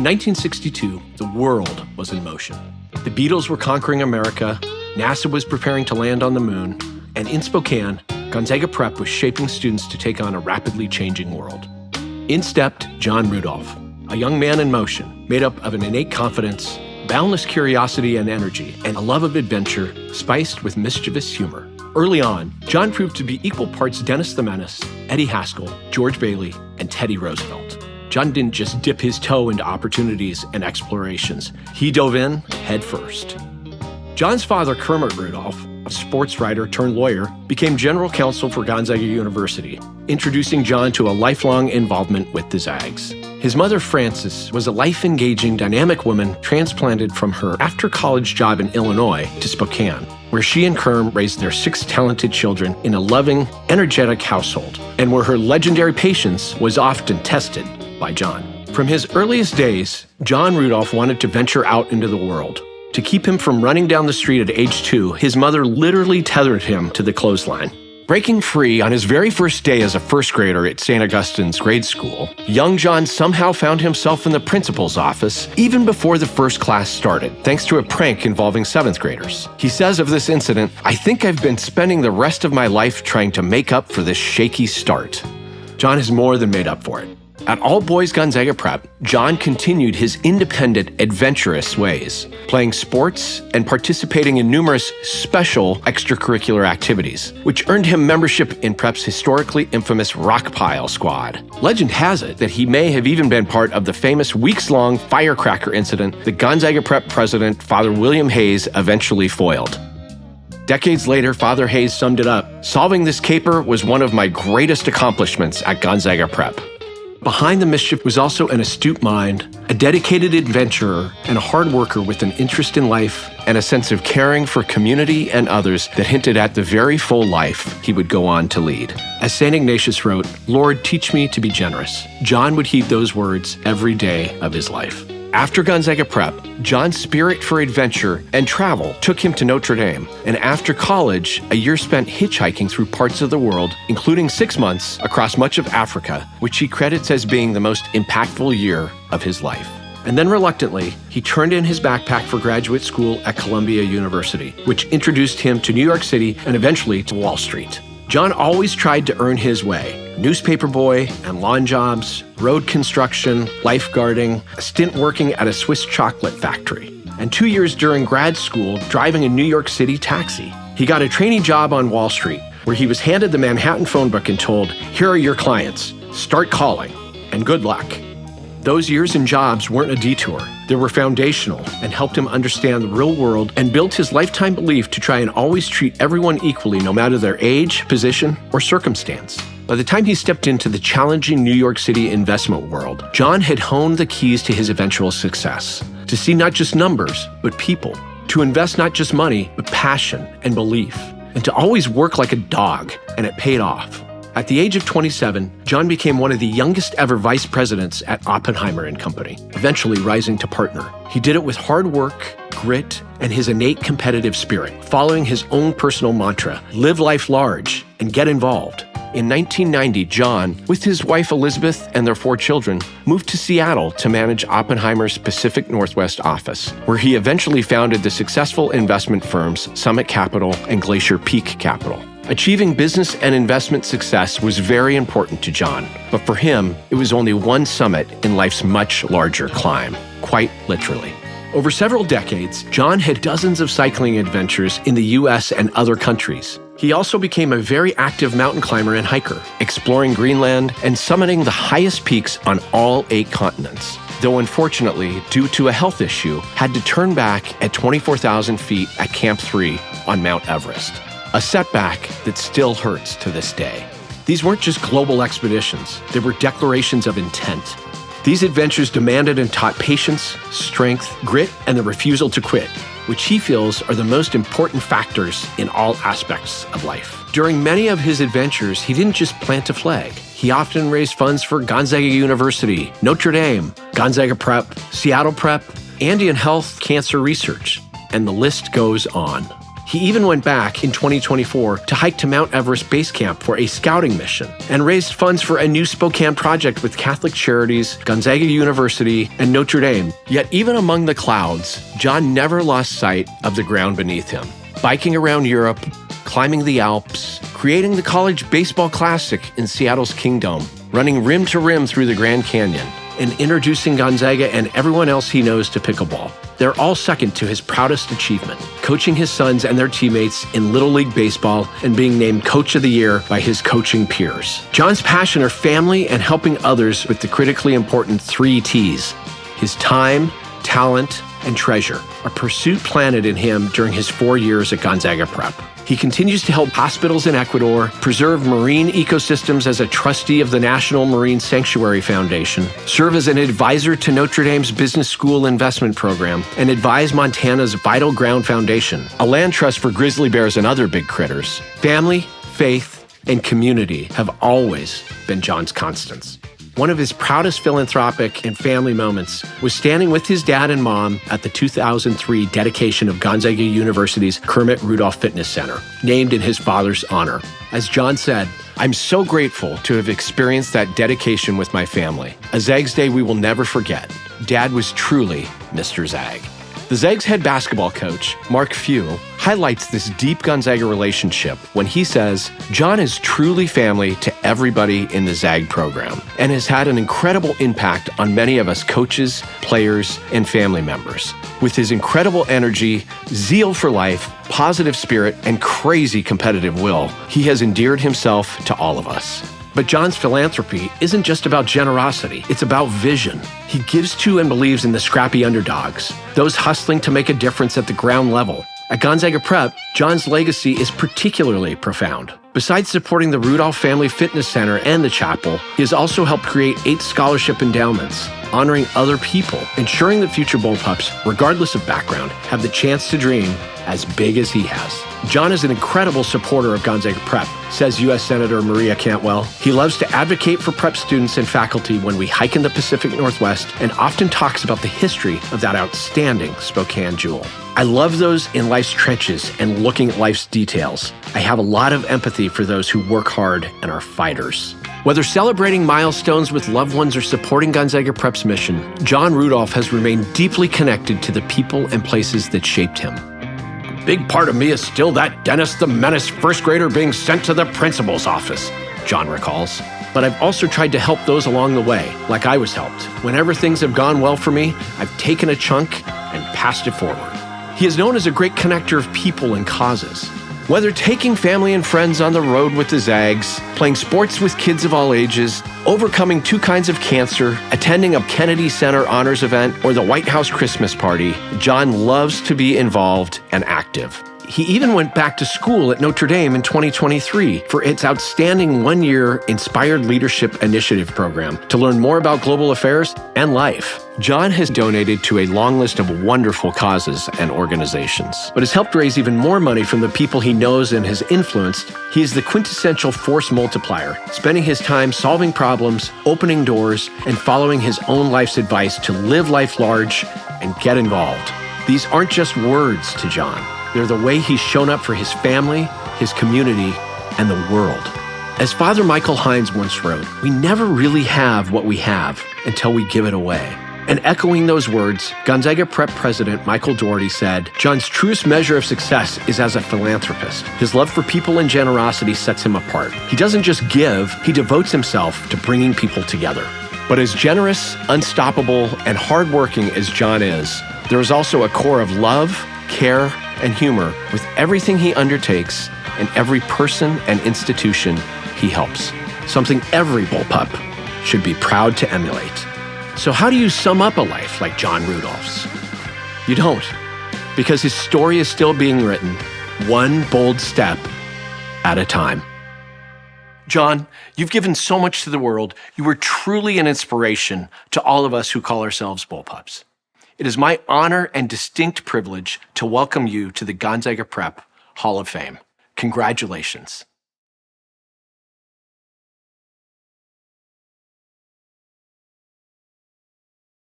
1962, the world was in motion. The Beatles were conquering America, NASA was preparing to land on the moon, and in Spokane, Gonzaga Prep was shaping students to take on a rapidly changing world. In stepped John Rudolf, a young man in motion, made up of an innate confidence, boundless curiosity and energy, and a love of adventure spiced with mischievous humor. Early on, John proved to be equal parts Dennis the Menace, Eddie Haskell, George Bailey, and Teddy Roosevelt. John didn't just dip his toe into opportunities and explorations. He dove in head first. John's father, Kermit Rudolf, a sports writer turned lawyer, became general counsel for Gonzaga University, introducing John to a lifelong involvement with the Zags. His mother, Frances, was a life-engaging, dynamic woman transplanted from her after-college job in Illinois to Spokane, where she and Kerm raised their 6 talented children in a loving, energetic household, and where her legendary patience was often tested by John. From his earliest days, John Rudolf wanted to venture out into the world. To keep him from running down the street at age 2, his mother literally tethered him to the clothesline. Breaking free on his very first day as a first grader at St. Augustine's grade school, young John somehow found himself in the principal's office even before the first class started, thanks to a prank involving 7th graders. He says of this incident, "I think I've been spending the rest of my life trying to make up for this shaky start." John has more than made up for it. At all-boys Gonzaga Prep, John continued his independent, adventurous ways, playing sports and participating in numerous special extracurricular activities, which earned him membership in Prep's historically infamous Rock Pile Squad. Legend has it that he may have even been part of the famous weeks-long firecracker incident that Gonzaga Prep president Father William Hayes eventually foiled. Decades later, Father Hayes summed it up, "Solving this caper was one of my greatest accomplishments at Gonzaga Prep." Behind the mischief was also an astute mind, a dedicated adventurer, and a hard worker with an interest in life and a sense of caring for community and others that hinted at the very full life he would go on to lead. As St. Ignatius wrote, "Lord, teach me to be generous." John would heed those words every day of his life. After Gonzaga Prep, John's spirit for adventure and travel took him to Notre Dame, and after college, a year spent hitchhiking through parts of the world, including 6 months across much of Africa, which he credits as being the most impactful year of his life. And then reluctantly, he turned in his backpack for graduate school at Columbia University, which introduced him to New York City and eventually to Wall Street. John always tried to earn his way. Newspaper boy and lawn jobs, road construction, lifeguarding, a stint working at a Swiss chocolate factory, and 2 years during grad school driving a New York City taxi. He got a trainee job on Wall Street, where he was handed the Manhattan phone book and told, "Here are your clients. Start calling, and good luck." Those years and jobs weren't a detour. They were foundational and helped him understand the real world and built his lifetime belief to try and always treat everyone equally, no matter their age, position, or circumstance. By the time he stepped into the challenging New York City investment world, John had honed the keys to his eventual success. To see not just numbers, but people. To invest not just money, but passion and belief. And to always work like a dog, and it paid off. At the age of 27, John became one of the youngest ever vice presidents at Oppenheimer and Company, eventually rising to partner. He did it with hard work, grit, and his innate competitive spirit, following his own personal mantra, live life large and get involved. In 1990, John, with his wife Elizabeth and their 4 children, moved to Seattle to manage Oppenheimer's Pacific Northwest office, where he eventually founded the successful investment firms Summit Capital and Glacier Peak Capital. Achieving business and investment success was very important to John, but for him, it was only one summit in life's much larger climb, quite literally. Over several decades, John had dozens of cycling adventures in the US and other countries. He also became a very active mountain climber and hiker, exploring Greenland and summiting the highest peaks on all 8 continents. Though unfortunately, due to a health issue, had to turn back at 24,000 feet at Camp 3 on Mount Everest. A setback that still hurts to this day. These weren't just global expeditions, they were declarations of intent. These adventures demanded and taught patience, strength, grit, and the refusal to quit, which he feels are the most important factors in all aspects of life. During many of his adventures, he didn't just plant a flag. He often raised funds for Gonzaga University, Notre Dame, Gonzaga Prep, Seattle Prep, Andean Health Cancer Research, and the list goes on. He even went back in 2024 to hike to Mount Everest Base Camp for a scouting mission and raised funds for a new Spokane project with Catholic Charities, Gonzaga University, and Notre Dame. Yet even among the clouds, John never lost sight of the ground beneath him. Biking around Europe, climbing the Alps, creating the College Baseball Classic in Seattle's Kingdome, running rim to rim through the Grand Canyon, and introducing Gonzaga and everyone else he knows to pickleball. They're all second to his proudest achievement, coaching his sons and their teammates in Little League Baseball and being named Coach of the Year by his coaching peers. John's passion are family and helping others with the critically important 3 T's: his time, talent, and treasure, a pursuit planted in him during his 4 years at Gonzaga Prep. He continues to help hospitals in Ecuador, preserve marine ecosystems as a trustee of the National Marine Sanctuary Foundation, serve as an advisor to Notre Dame's Business School Investment Program, and advise Montana's Vital Ground Foundation, a land trust for grizzly bears and other big critters. Family, faith, and community have always been John's constants. One of his proudest philanthropic and family moments was standing with his dad and mom at the 2003 dedication of Gonzaga University's Kermit Rudolf Fitness Center, named in his father's honor. As John said, "I'm so grateful to have experienced that dedication with my family. A Zags Day we will never forget. Dad was truly Mr. Zag." The Zags head basketball coach, Mark Few, highlights this deep Gonzaga relationship when he says, "John is truly family to everybody in the Zag program and has had an incredible impact on many of us coaches, players, and family members. With his incredible energy, zeal for life, positive spirit, and crazy competitive will, he has endeared himself to all of us." But John's philanthropy isn't just about generosity, it's about vision. He gives to and believes in the scrappy underdogs, those hustling to make a difference at the ground level. At Gonzaga Prep, John's legacy is particularly profound. Besides supporting the Rudolf Family Fitness Center and the chapel, he has also helped create 8 scholarship endowments, honoring other people, ensuring that future Bullpups, regardless of background, have the chance to dream as big as he has. John is an incredible supporter of Gonzaga Prep, says U.S. Senator Maria Cantwell. He loves to advocate for prep students and faculty when we hike in the Pacific Northwest and often talks about the history of that outstanding Spokane jewel. "I love those in life's trenches and looking at life's details. I have a lot of empathy for those who work hard and are fighters." Whether celebrating milestones with loved ones or supporting Gonzaga Prep's mission, John Rudolf has remained deeply connected to the people and places that shaped him. "Big part of me is still that Dennis the Menace first grader being sent to the principal's office," John recalls. "But I've also tried to help those along the way, like I was helped. Whenever things have gone well for me, I've taken a chunk and passed it forward." He is known as a great connector of people and causes. Whether taking family and friends on the road with the Zags, playing sports with kids of all ages, overcoming 2 kinds of cancer, attending a Kennedy Center honors event, or the White House Christmas party, John loves to be involved and active. He even went back to school at Notre Dame in 2023 for its outstanding 1-year Inspired Leadership Initiative program to learn more about global affairs and life. John has donated to a long list of wonderful causes and organizations, but has helped raise even more money from the people he knows and has influenced. He is the quintessential force multiplier, spending his time solving problems, opening doors, and following his own life's advice to live life large and get involved. These aren't just words to John. They're the way he's shown up for his family, his community, and the world. As Father Michael Hines once wrote, "We never really have what we have until we give it away." And echoing those words, Gonzaga Prep President Michael Doherty said, "John's truest measure of success is as a philanthropist. His love for people and generosity sets him apart. He doesn't just give, he devotes himself to bringing people together." But as generous, unstoppable, and hardworking as John is, there is also a core of love, care, and humor with everything he undertakes and every person and institution he helps. Something every Bullpup should be proud to emulate. So how do you sum up a life like John Rudolph's? You don't, because his story is still being written, one bold step at a time. John, you've given so much to the world. You were truly an inspiration to all of us who call ourselves Bullpups. It is my honor and distinct privilege to welcome you to the Gonzaga Prep Hall of Fame. Congratulations.